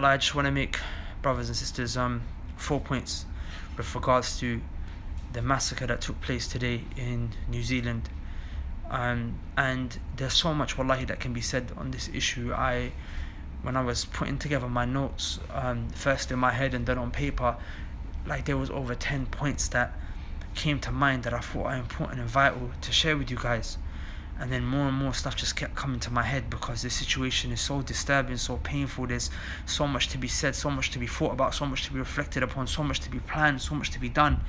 I just want to make, brothers and sisters, 4 points with regards to the massacre that took place today in New Zealand. And there's so much wallahi that can be said on this issue. When I was putting together my notes, first in my head and then on paper, like there was over 10 points that came to mind that I thought are important and vital to share with you guys. And then more and more stuff just kept coming to my head because the situation is so disturbing, so painful. There's so much to be said, so much to be thought about, so much to be reflected upon, so much to be planned, so much to be done.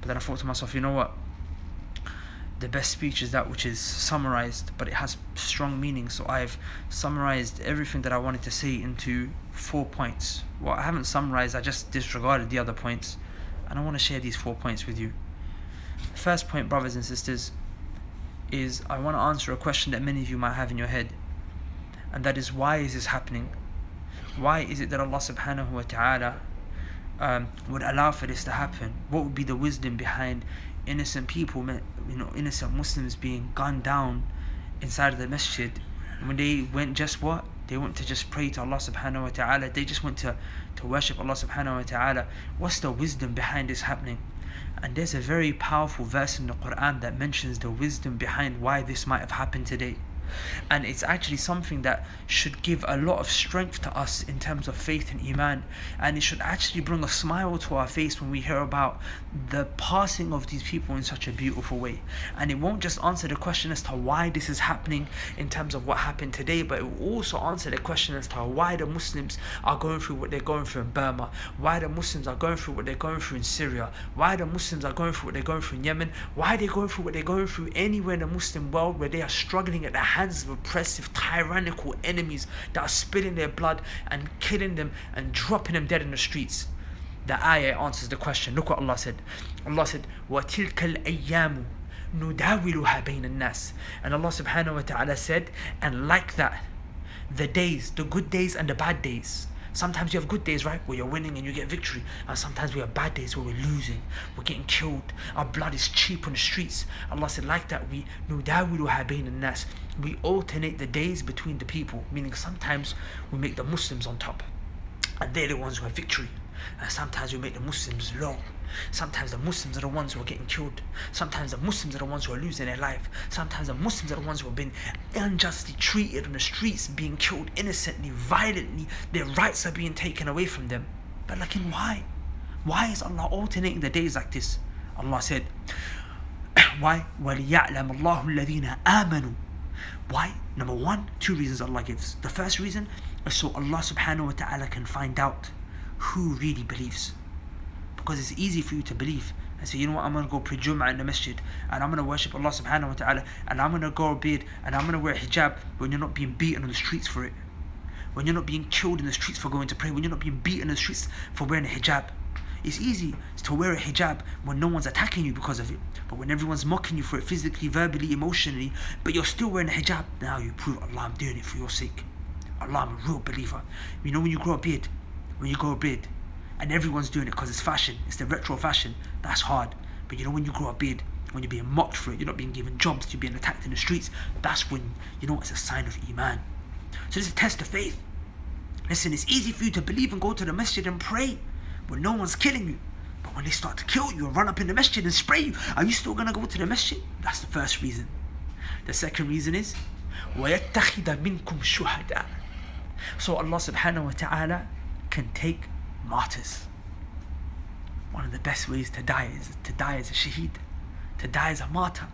But then I thought to myself, you know what? The best speech is that which is summarized, but it has strong meaning. So I've summarized everything that I wanted to say into 4 points. Well, I haven't summarized, I just disregarded the other points. And I want to share these 4 points with you. The first point, brothers and sisters, is I want to answer a question that many of you might have in your head. And that is, why is this happening? Why is it that Allah subhanahu wa ta'ala would allow for this to happen? What would be the wisdom behind innocent people, innocent Muslims being gunned down inside of the masjid when they went just what? They went to just pray to Allah subhanahu wa ta'ala. They just went to worship Allah subhanahu wa ta'ala. What's the wisdom behind this happening? And there's a very powerful verse in the Quran that mentions the wisdom behind why this might have happened today. And it's actually something that should give a lot of strength to us in terms of faith and iman, and it should actually bring a smile to our face when we hear about the passing of these people in such a beautiful way. And it won't just answer the question as to why this is happening in terms of what happened today, but it will also answer the question as to why the Muslims are going through what they're going through in Burma, why the Muslims are going through what they're going through in Syria, why the Muslims are going through what they're going through in Yemen, why they're going through what they're going through anywhere in the Muslim world where they are struggling at the hands of oppressive, tyrannical enemies that are spilling their blood and killing them and dropping them dead in the streets. The ayah answers the question. Look what Allah said. Allah said, وَتِلْكَ الْأَيَّامُ نُدَاوِلُهَا بَيْنَ النَّاسِ. And Allah subhanahu wa ta'ala said, and like that, the days, the good days and the bad days. Sometimes you have good days, right, where you're winning and you get victory. And sometimes we have bad days where we're losing, we're getting killed, our blood is cheap on the streets. Allah said, like that, we نُدَاوِلُهَا بَيْنَ النَّاسِ. We alternate the days between the people, meaning sometimes we make the Muslims on top, and they're the ones who have victory. And sometimes we make the Muslims low. Sometimes the Muslims are the ones who are getting killed. Sometimes the Muslims are the ones who are losing their life. Sometimes the Muslims are the ones who have been unjustly treated on the streets, being killed innocently, violently. Their rights are being taken away from them. But like, in why? Why is Allah alternating the days like this? Allah said, why? وَلِيَعْلَمَ اللَّهُ الَّذِينَ آمَنُوا. Why? Number one, 2 reasons Allah gives. The first reason is so Allah subhanahu wa ta'ala can find out who really believes. Because it's easy for you to believe and say, you know what, I'm going to go pray Jum'ah in the masjid, and I'm going to worship Allah subhanahu wa ta'ala, and I'm going to go to bed, and I'm going to wear a hijab, when you're not being beaten on the streets for it. When you're not being killed in the streets for going to pray. When you're not being beaten in the streets for wearing a hijab. It's easy to wear a hijab when no one's attacking you because of it. But when everyone's mocking you for it physically, verbally, emotionally, but you're still wearing a hijab, now you prove, Allah, I'm doing it for your sake. Allah, I'm a real believer. You know, when you grow a beard, and everyone's doing it because it's fashion, it's the retro fashion, that's hard. But you know, when you grow a beard, when you're being mocked for it, you're not being given jobs, you're being attacked in the streets, that's when, you know, it's a sign of iman. So this is a test of faith. Listen, it's easy for you to believe and go to the masjid and pray when no one's killing you. But when they start to kill you and run up in the masjid and spray you, are you still going to go to the masjid? That's the first reason. The second reason is وَيَتَّخِذَ مِنْكُمْ شُهَدَاءَ. So Allah subhanahu wa ta'ala can take martyrs. One of the best ways to die is to die as a shaheed, to die as a martyr.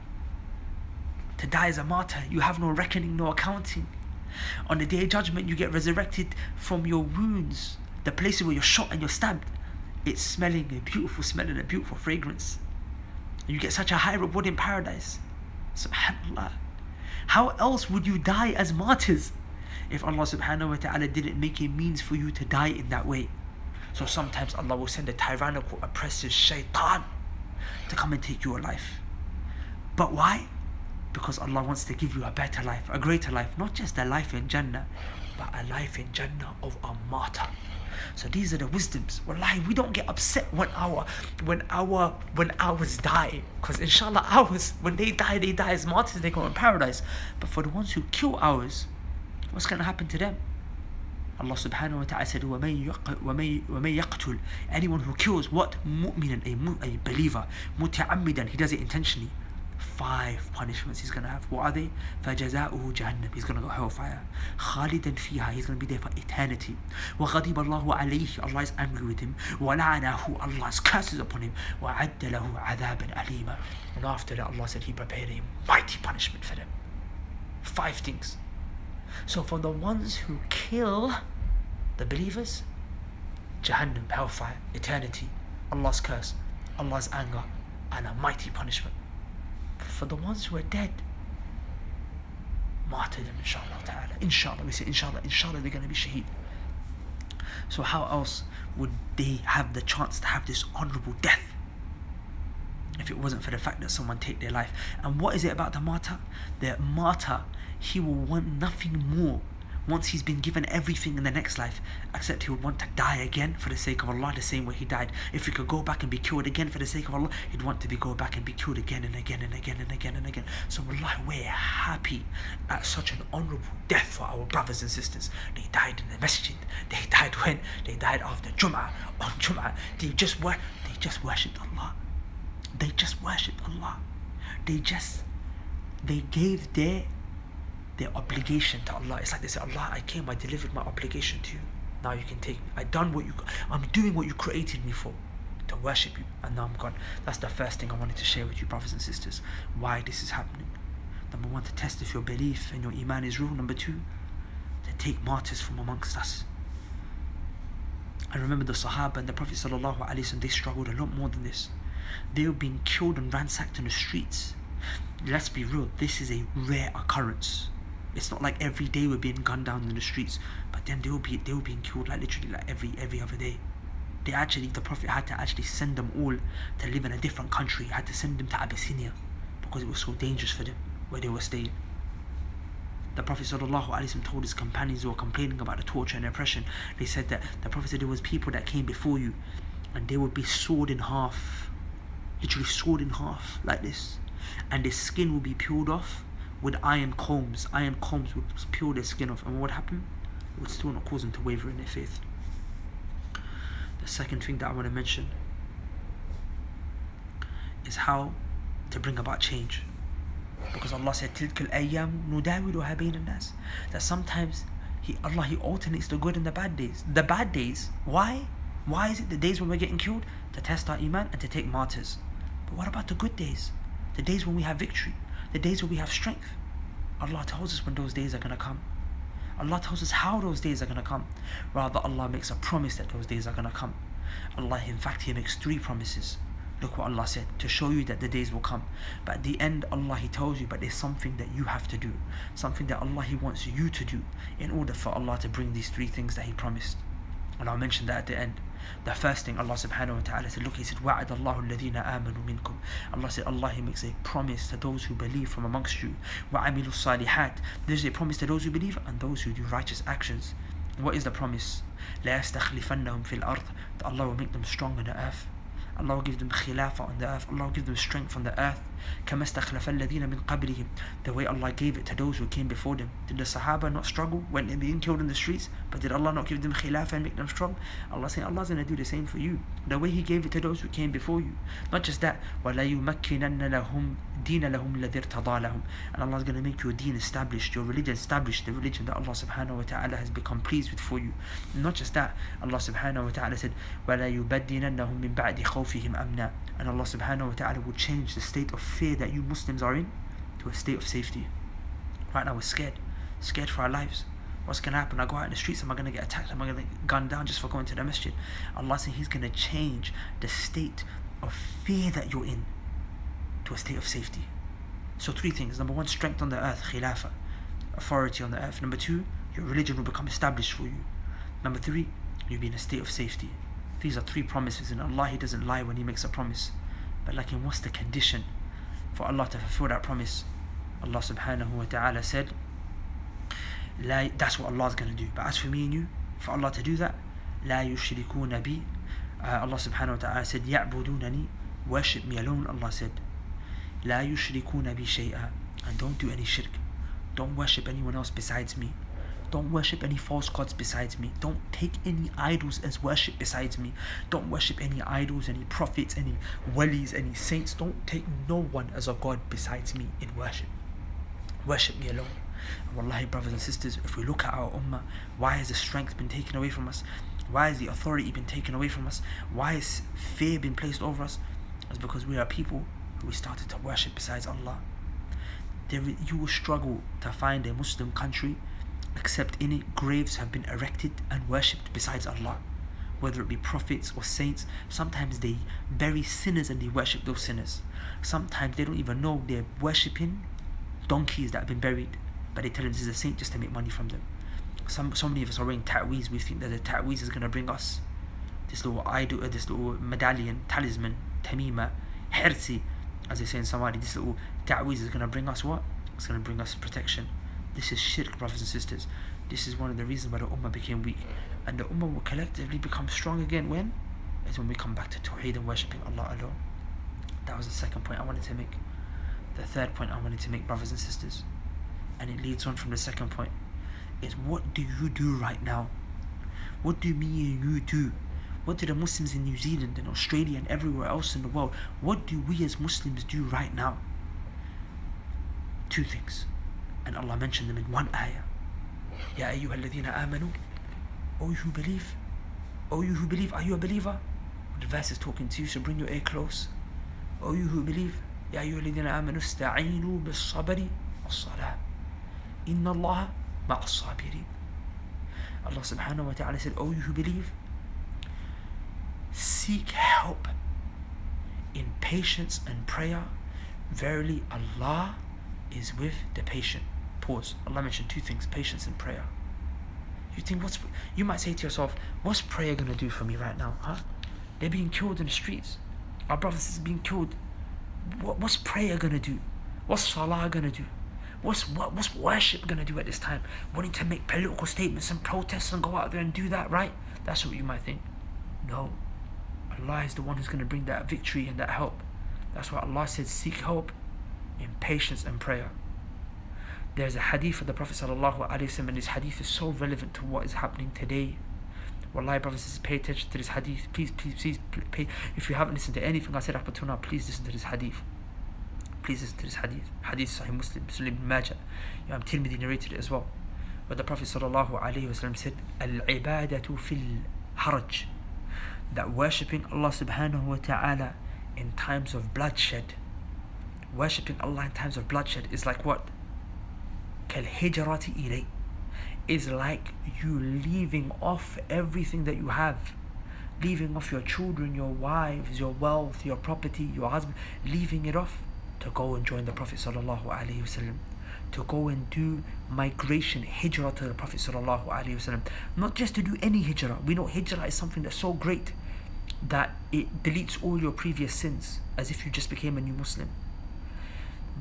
To die as a martyr, you have no reckoning, no accounting. On the day of judgment, you get resurrected from your wounds, the places where you're shot and you're stabbed. It's smelling a beautiful smell and a beautiful fragrance. You get such a high reward in paradise. Subhanallah. How else would you die as martyrs if Allah subhanahu wa ta'ala didn't make a means for you to die in that way? So sometimes Allah will send a tyrannical, oppressive shaitan to come and take your life. But why? Because Allah wants to give you a better life, a greater life, not just a life in Jannah, but a life in Jannah of a martyr. So these are the wisdoms. Wallahi, we don't get upset when ours die, because inshallah ours, when they die as martyrs, they go in paradise. But for the ones who kill ours, what's going to happen to them? Allah subhanahu wa ta'ala said, وَمَن يَقْتُلْ, anyone who kills what? مُؤْمِنًا, a believer, مُتَعَمِّدًا, he does it intentionally. 5 punishments he's going to have. What are they? فَجَزَاؤُهُ جَهَنَّمْ, he's going to go hellfire. خَالِدًا فِيهَا, he's going to be there for eternity. وَغَضِبَ اللَّهُ عَلَيْهِ, Allah is angry with him. وَلَعَنَهُ, Allah's curses upon him. وَعَدَّ لَهُ عَذَابًا أَلِيمًا, and after that Allah said he prepared a mighty punishment for them. 5 things. So for the ones who kill the believers, Jahannam, hellfire, eternity, Allah's curse, Allah's anger, and a mighty punishment. For the ones who are dead, martyrdom, inshallah ta'ala. Inshallah, we say inshallah they're going to be shaheed. So how else would they have the chance to have this honorable death if it wasn't for the fact that someone take their life? And what is it about the martyr? The martyr, he will want nothing more once he's been given everything in the next life, except he would want to die again for the sake of Allah, the same way he died. If he could go back and be killed again for the sake of Allah, he'd want to go back and be killed again and again and again and again and again. So wallahi, we're happy at such an honorable death for our brothers and sisters. They died in the Masjid. They died when? They died after Jum'ah, on Jum'ah. They just worshipped Allah. They just worshipped Allah. They gave their obligation to Allah. It's like they say, Allah, I came, I delivered my obligation to you. Now you can take me. I'm doing what you created me for, to worship you, and now I'm gone. That's the first thing I wanted to share with you, brothers and sisters, why this is happening. Number 1, to test if your belief and your iman is real. Number 2, to take martyrs from amongst us. I remember the Sahaba and the Prophet sallallahu alaihi wasallam, they struggled a lot more than this. They were being killed and ransacked in the streets. Let's be real, this is a rare occurrence. It's not like every day we're being gunned down in the streets, but then they were being killed like literally like every other day. The Prophet had to actually send them all to live in a different country. He had to send them to Abyssinia because it was so dangerous for them where they were staying. The Prophet ﷺ told his companions who were complaining about the torture and oppression, they said that the Prophet said there was people that came before you and they would be sawed in half, literally sawed in half like this, and their skin would be peeled off with iron combs. Iron combs would peel their skin off, and what would happen? It would still not cause them to waver in their faith. The second thing that I want to mention is how to bring about change. Because Allah said, تِلْكَ الْأَيَّامُ نُدَاوِلُهَا بَيْنَ النَّاسِ, that sometimes Allah alternates the good and the bad days. The bad days, why? Why is it the days when we're getting killed? To test our iman and to take martyrs. But what about the good days? The days when we have victory, the days when we have strength. Allah tells us when those days are going to come. Allah tells us how those days are going to come. Rather, Allah makes a promise that those days are going to come. Allah, in fact, He makes 3 promises. Look what Allah said, to show you that the days will come. But at the end, Allah, He tells you, but there's something that you have to do. Something that Allah, He wants you to do in order for Allah to bring these 3 things that He promised. And I'll mention that at the end. The first thing, Allah subhanahu wa ta'ala said, look, He said, وَعَدَ اللَّهُ الَّذِينَ آمَنُوا مِنْكُمْ. Allah said, Allah, He makes a promise to those who believe from amongst you. وَعَمِلُوا الصَّالِحَاتِ. There's a promise to those who believe and those who do righteous actions. What is the promise? لَيَسْتَخْلِفَنَّهُمْ فِي الْأَرْضِ. That Allah will make them strong on the earth. Allah will give them khilafah on the earth. Allah will give them strength on the earth. كَمَا اسْتَخْلَفَ الَّذِينَ مِنْ قَبْلِهِمْ. The way Allah gave it to those who came before them. Did the Sahaba not struggle when they were being killed in the streets? But did Allah not give them khilafah and make them strong? Allah saying, Allah's going to do the same for you. The way He gave it to those who came before you. Not just that. وَلَيُمَكِّنَنَّ لَهُمْ دِينَ لَهُمْ الَّذِي ارْتَضَى لَهُم. And Allah's going to make your deen established, your religion established, the religion that Allah subhanahu wa ta'ala has become pleased with for you. Not just that. Allah subhanahu wa ta'ala said, وَلَيُبَدِّنَنَّهُم مِّن بَعْدِ خَوْفِهِمْ أَمْنًا. And Allah subhanahu wa ta'ala will change the state of fear that you Muslims are in to a state of safety. Right now we're scared for our lives. What's going to happen? I go out in the streets, am I going to get attacked? Am I going to get gunned down just for going to the Masjid? Allah said He's going to change the state of fear that you're in to a state of safety. So 3 things. Number 1, strength on the earth, khilafah, authority on the earth. Number 2, your religion will become established for you. Number 3, you'll be in a state of safety. These are 3 promises, and Allah, He doesn't lie when He makes a promise. But like, what's the condition for Allah to fulfill that promise? Allah subhanahu wa ta'ala said, that's what Allah's going to do. But as for me and you, for Allah to do that, لا يشركون بي. Allah subhanahu wa ta'ala said, يعبدونني, worship me alone. Allah said, لا يشركون بي شيئا, and don't do any shirk. Don't worship anyone else besides me. don't worship any false gods besides me. Don't take any idols as worship besides me. Don't worship any idols, any prophets, any walis, any saints. Don't take no one as a god besides me in worship. Worship me alone. And wallahi, brothers and sisters, if we look at our ummah, why has the strength been taken away from us? Why has the authority been taken away from us? Why has fear been placed over us? It's because we are people who started to worship besides Allah. You will struggle to find a Muslim country except in it graves have been erected and worshipped besides Allah, whether it be prophets or saints. Sometimes they bury sinners and they worship those sinners. Sometimes they don't even know they're worshipping donkeys that have been buried, but they tell them this is a saint just to make money from them. So many of us are wearing ta'weez. We think that the ta'weez is going to bring us this little idol, this little medallion, talisman, tamima, hersi, as they say in Somali. This little ta'weez is going to bring us what? It's going to bring us protection. This is shirk, brothers and sisters. This is one of the reasons why the ummah became weak. And the ummah will collectively become strong again when? Is when we come back to tawheed and worshipping Allah alone. That was the second point I wanted to make. The third point I wanted to make, brothers and sisters, and it leads on from the second point, is what do you do right now? What do me and you do? What do the Muslims in New Zealand and Australia and everywhere else in the world, what do we as Muslims do right now? Two things. And Allah mentioned them in one ayah. Ya ayyuha alladhina amanu. O you who believe. O you who believe. Are you a believer? The verse is talking to you, so bring your ear close. O you who believe. Ya ayyuha alladhina amanu ista'inu bis sabri was salah. Inna Allah ma'as sabirin. Allah subhanahu wa ta'ala said, O you who believe, seek help in patience and prayer. Verily Allah is with the patient. Pause. Allah mentioned two things, patience and prayer. You might say to yourself, what's prayer going to do for me right now? Huh? They're being killed in the streets. Our brothers are being killed. What's prayer going to do? What's salah going to do? What's worship going to do at this time? Wanting to make political statements and protests and go out there and do that, right? That's what you might think. No. Allah is the one who's going to bring that victory and that help. That's why Allah said, seek help in patience and prayer. There's a hadith of the Prophet ﷺ, and this hadith is so relevant to what is happening today. Wallahi, brothers and sisters, pay attention to this hadith. Please pay. If you haven't listened to anything I said up until now, please listen to this hadith. Please listen to this hadith. Hadith Sahih Muslim, Sunan ibn Majah. Imam Tirmidhi narrated it as well. But the Prophet ﷺ said, Al-ibadatu fil haraj. That worshipping Allah subhanahu wa ta'ala in times of bloodshed. Worshipping Allah in times of bloodshed is like what? Kal-hijrati ilay. Is like you leaving off everything that you have. Leaving off your children, your wives, your wealth, your property, your husband. Leaving it off to go and join the Prophet sallallahu alaihi wasallam. To go and do migration, hijrah to the Prophet sallallahu alaihi wasallam. Not just to do any hijrah. We know hijrah is something that's so great that it deletes all your previous sins, as if you just became a new Muslim.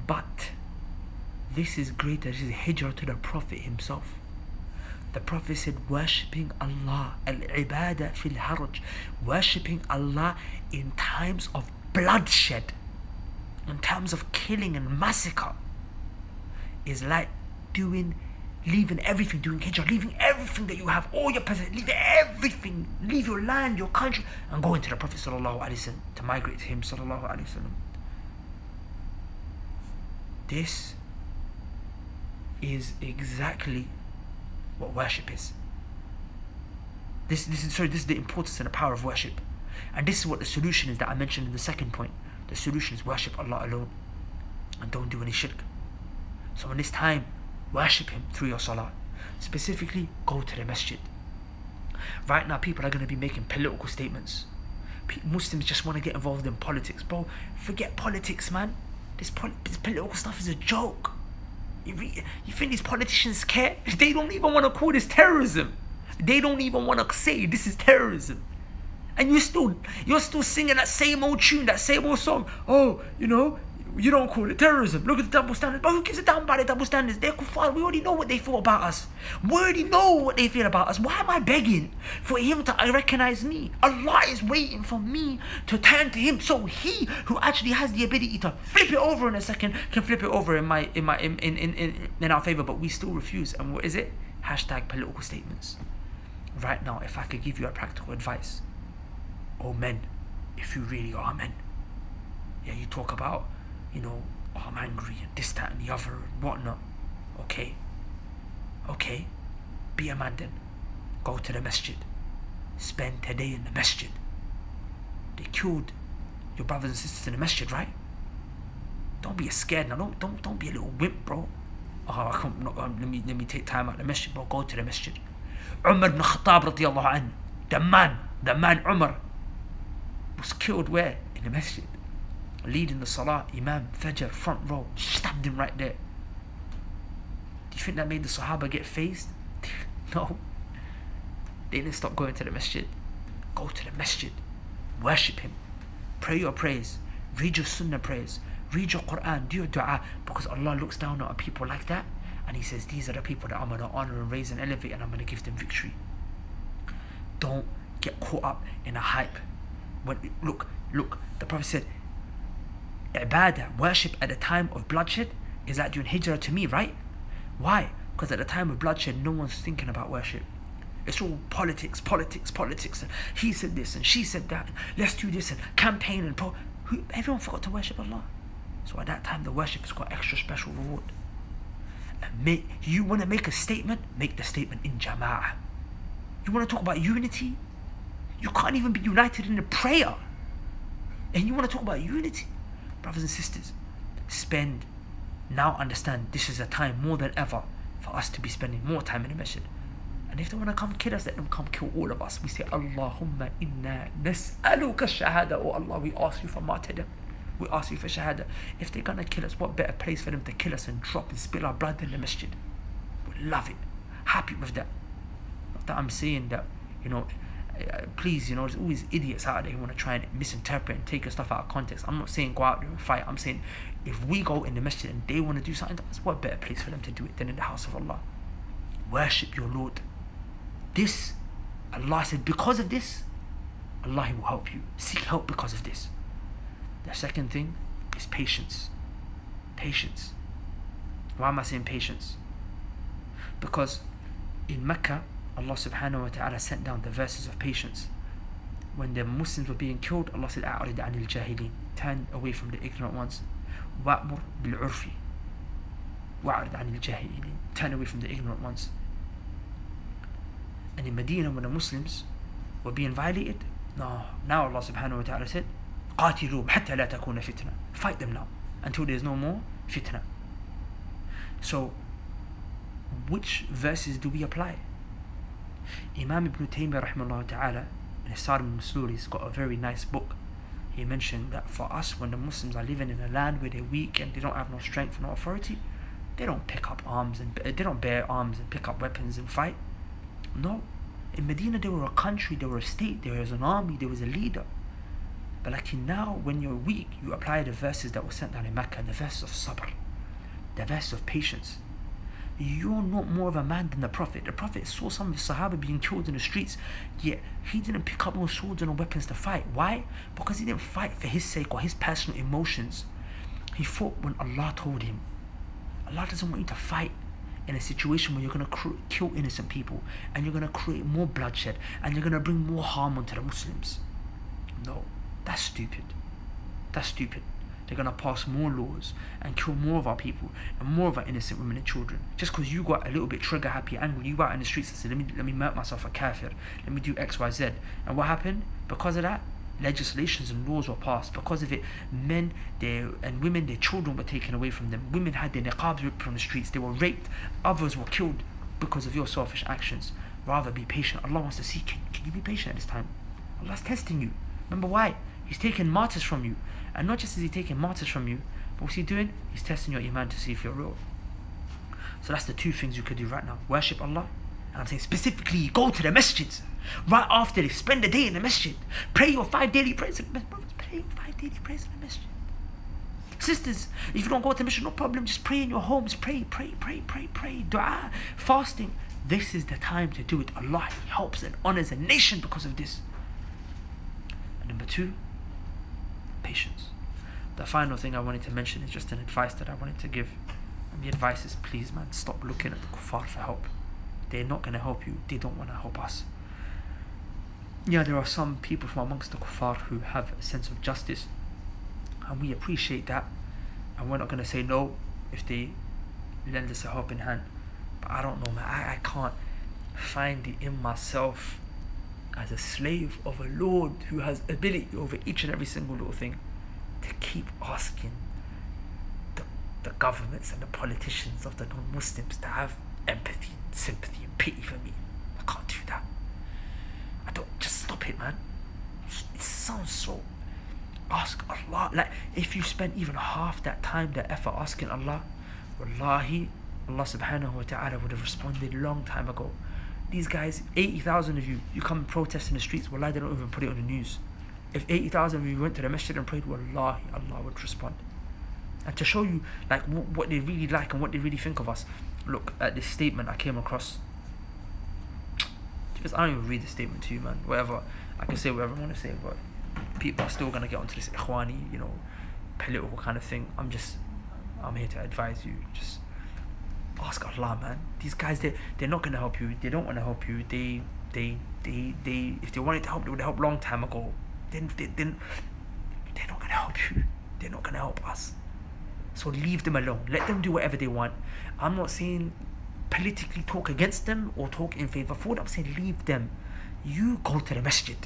But this is greater. This is hijrah to the Prophet himself. The Prophet said, worshipping Allah, al-ibadah fil haraj, worshipping Allah in times of bloodshed, in times of killing and massacre, is like leaving everything, doing hijrah, leaving everything that you have, all your possessions, leave everything, leave your land, your country, and go into the Prophet sallallahu alaihi wasallam, to migrate to him sallallahu alaihi wasallam. This is exactly what worship is. This is the importance and the power of worship. And this is what the solution is that I mentioned in the second point. The solution is worship Allah alone and don't do any shirk. So in this time, worship Him through your salah. Specifically, go to the Masjid. Right now, people are going to be making political statements. Muslims just want to get involved in politics. Bro, forget politics, man. This political stuff is a joke. You think these politicians care? They don't even want to call this terrorism. They don't even want to say this is terrorism. And you're still singing that same old tune, that same old song. Oh, you don't call it terrorism. Look at the double standards. But who gives a damn about the double standards? They're kuffar. We already know what they feel about us. We already know what they feel about us. Why am I begging for Him to recognize me? Allah is waiting for me to turn to Him, so He, who actually has the ability to flip it over in a second, can flip it over in our favor. But we still refuse. And what is it? Hashtag political statements. Right now, if I could give you a practical advice, oh men, if you really are men, yeah, you talk about, oh, I'm angry and this, that and the other and whatnot. Okay, be a man then. Go to the masjid. Spend today in the masjid. They killed your brothers and sisters in the masjid, right? Don't be scared now. Don't be a little wimp, bro. Let me take time out of the masjid, bro. Go to the masjid. Umar ibn Khattab radiyallahu anhu, the man Umar, was killed where? In the masjid. Leading the salah, imam, fajr, front row, stabbed him right there. Do you think that made the Sahaba get phased? No. They didn't stop going to the masjid. Go to the masjid. Worship him. Pray your prayers. Read your sunnah prayers. Read your Quran. Do your dua. Because Allah looks down on people like that. And He says, these are the people that I'm going to honor and raise and elevate, and I'm going to give them victory. Don't get caught up in a hype. Look, the Prophet said, ibadah, worship at the time of bloodshed is like doing hijrah to me, right? Why? Because at the time of bloodshed, no one's thinking about worship. It's all politics. And he said this and she said that. And let's do this and campaign and everyone forgot to worship Allah. So at that time, the worship has got extra special reward. And you want to make a statement? Make the statement in jama'ah. You want to talk about unity? You can't even be united in a prayer. And you want to talk about unity? Brothers and sisters, understand this is a time more than ever for us to be spending more time in the masjid. And if they want to come kill us, let them come kill all of us. We say, Allahumma inna nas'aluka shahada. Oh Allah, we ask you for martyrdom. We ask you for shahada. If they're going to kill us, what better place for them to kill us and drop and spill our blood than the masjid? We love it. Happy with that. Not that I'm saying that, please, there's always idiots out there who want to try and misinterpret and take your stuff out of context. I'm not saying go out there and fight. I'm saying if we go in the masjid and they want to do something, that's what better place for them to do it than in the house of Allah. Worship your Lord. This, Allah said, because of this, Allah will help you. Seek help because of this. The second thing is patience. Patience. Why am I saying patience? Because in Mecca, Allah subhanahu wa ta'ala sent down the verses of patience. When the Muslims were being killed, Allah said, أَعْرِضْ عَنِ الْجَاهِلِينَ. Turn away from the ignorant ones. وَأْمُرْ بِالْعُرْفِ. وَأْعْرِضْ عَنِ الْجَاهِلِينَ. Turn away from the ignorant ones. And in Medina, when the Muslims were being violated, now Allah subhanahu wa ta'ala said, قَاتِلُوهُمْ حَتَّى لَا تَكُونَ فِتْنَةً. Fight them now, until there's no more fitna. So, which verses do we apply? Imam Ibn Taymiyyah rahimahullah ta'ala, in his Sar al-Maslul, he's got a very nice book. He mentioned that for us, when the Muslims are living in a land where they're weak and they don't have no strength, no authority, they don't pick up arms and they don't bear arms and pick up weapons and fight. No. In Medina, they were a country, they were a state, there was an army, there was a leader. But like now, when you're weak, you apply the verses that were sent down in Mecca, the verses of sabr, the verses of patience. You're not more of a man than the Prophet. The Prophet saw some of his Sahaba being killed in the streets, yet he didn't pick up no swords and no weapons to fight. Why? Because he didn't fight for his sake or his personal emotions. He fought when Allah told him. Allah doesn't want you to fight in a situation where you're going to kill innocent people and you're going to create more bloodshed and you're going to bring more harm onto the Muslims. No, that's stupid. That's stupid. They're going to pass more laws and kill more of our people and more of our innocent women and children. Just because you got a little bit trigger happy, angry, you got out in the streets and said, let me murk myself a kafir, let me do X, Y, Z. And what happened? Because of that, legislations and laws were passed. Because of it, men and women, their children were taken away from them. Women had their niqabs ripped from the streets. They were raped. Others were killed because of your selfish actions. Rather be patient. Allah wants to see, can you be patient at this time? Allah's testing you. Remember why? He's taking martyrs from you. And not just is he taking martyrs from you, but what's he doing? He's testing your iman to see if you're real. So that's the two things you could do right now. Worship Allah. And I'm saying specifically, go to the masjids. Right after this, spend the day in the masjid. Pray your 5 daily prayers in the masjid. Pray your 5 daily prayers in the masjid. Sisters, if you don't go to the masjid, no problem. Just pray in your homes. Pray. Dua, fasting. This is the time to do it. Allah helps and honors a nation because of this. And number 2, patience. The final thing I wanted to mention is just an advice that I wanted to give. And the advice is, please man, stop looking at the kuffar for help. they're not going to help you. They don't want to help us. Yeah, there are some people from amongst the kuffar who have a sense of justice, and we appreciate that, and we're not going to say no if they lend us a helping hand. But I don't know, man. I can't find it in myself, as a slave of a Lord who has ability over each and every single little thing, to keep asking the governments and the politicians of the non-Muslims to have empathy, sympathy and pity for me. I can't do that. I don't. Just stop it, man. It sounds so... Ask Allah. Like, if you spend even half that time, that effort asking Allah, wallahi, Allah subhanahu wa ta'ala would have responded a long time ago. These guys, 80,000 of you come and protest in the streets, wallahi, they don't even put it on the news. If 80,000 of you went to the Masjid and prayed, wallahi, Allah would respond. And to show you like what they really like and what they really think of us, look at this statement I came across. Because I don't even read the statement to you, man. Whatever, I can say whatever I want to say, but people are still going to get onto this ikhwani, political kind of thing. I'm here to advise you. Just ask Allah, man. These guys, they're not going to help you. They don't want to help you. They if they wanted to help, they would have helped long time ago. Then they're not going to help you. They're not going to help us. So leave them alone. Let them do whatever they want. I'm not saying politically talk against them or talk in favor for them. I'm saying leave them. You go to the Masjid.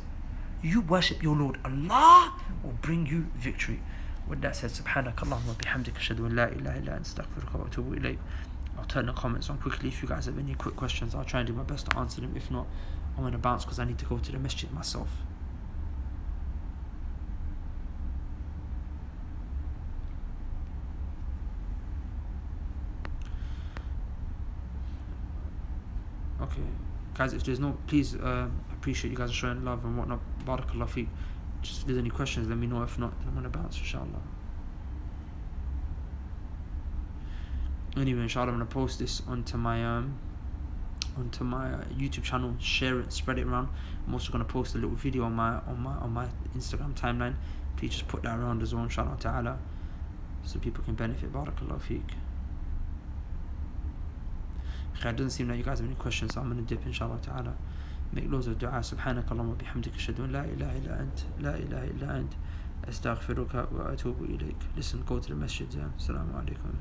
You worship your Lord. Allah will bring you victory. With that said, subhanakallahumma bihamdika ashhadu an la ilaha illa anta astaghfiruka wa atubu ilayk. I'll turn the comments on quickly. If you guys have any quick questions, I'll try and do my best to answer them. If not, I'm going to bounce because I need to go to the Masjid myself. Okay, guys, if there's no, please, appreciate you guys showing love and whatnot. Barakallah feek. Just if there's any questions, let me know. If not, then I'm gonna bounce, inshallah. Anyway, inshallah, I'm gonna post this onto my YouTube channel. Share it, spread it around. I'm also gonna post a little video on my Instagram timeline. Please just put that around as well, inshallah ta'ala, so people can benefit. Barakallah feek. It doesn't seem like you guys have any questions, so I'm going to dip, inshallah ta'ala. Make loads of dua. Subhanakallahumma bihamdika ashhadu an la ilaha illa ant astaghfiruka wa atubu ilayk. Listen, go to the Masjid. Assalamu alaikum.